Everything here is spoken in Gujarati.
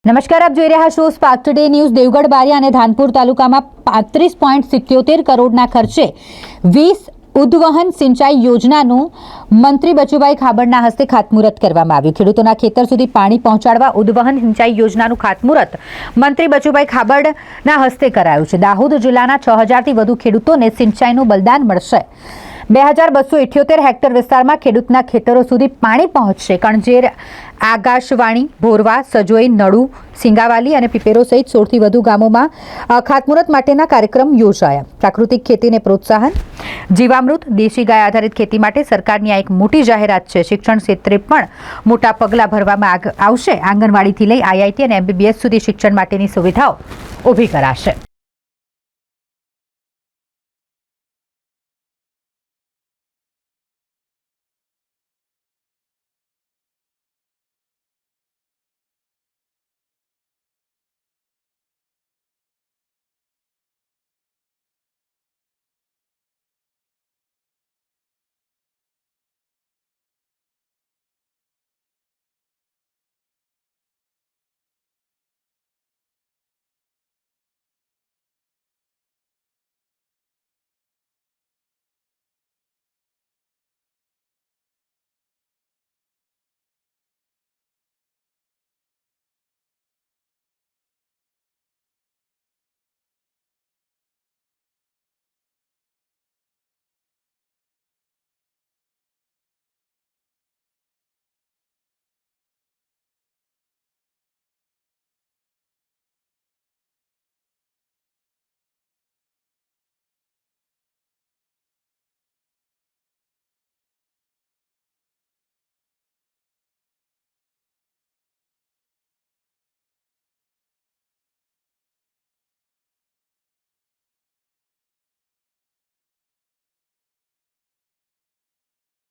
નમસ્કાર, આપ જોઈ રહ્યા છો spark today news. Devgadh Bariya અને ધાનપુર તાલુકામાં 35.77 કરોડના ખર્ચે 20 ઉદ્વહન સિંચાઈ યોજનાનું મંત્રી બચુભાઈ ખાબડના હસ્તે ખાતમુહૂર્ત કરવામાં આવ્યું। ખેડૂતોના ખેતર સુધી પાણી પહોંચાડવા ઉદ્વહન સિંચાઈ યોજનાનું ખાતમુહૂર્ત મંત્રી બચુભાઈ ખાબડના હસ્તે કરાયું છે। દાહોદ જિલ્લાના 6000થી વધુ ખેડૂતોને સિંચાઈનું બલિદાન મળશે। 2278 હેક્ટર વિસ્તારમાં ખેડૂતના ખેતરો સુધી પાણી પહોંચશે। કણજેર, આકાશવાણી, ભોરવા, સજોઈ, નડુ, સિંગાવાલી અને પીપેરો સહિત 16થી વધુ ગામોમાં ખાતમુહૂર્ત માટેના કાર્યક્રમ યોજાયા। પ્રાકૃતિક ખેતીને પ્રોત્સાહન, જીવામૃત, દેશી ગાય આધારિત ખેતી માટે સરકારની આ એક મોટી જાહેરાત છે। શિક્ષણ ક્ષેત્રે પણ મોટા પગલાં ભરવામાં આવશે। આંગણવાડીથી લઈ IIT અને MBBS સુધી શિક્ષણ માટેની સુવિધાઓ ઊભી કરાશે।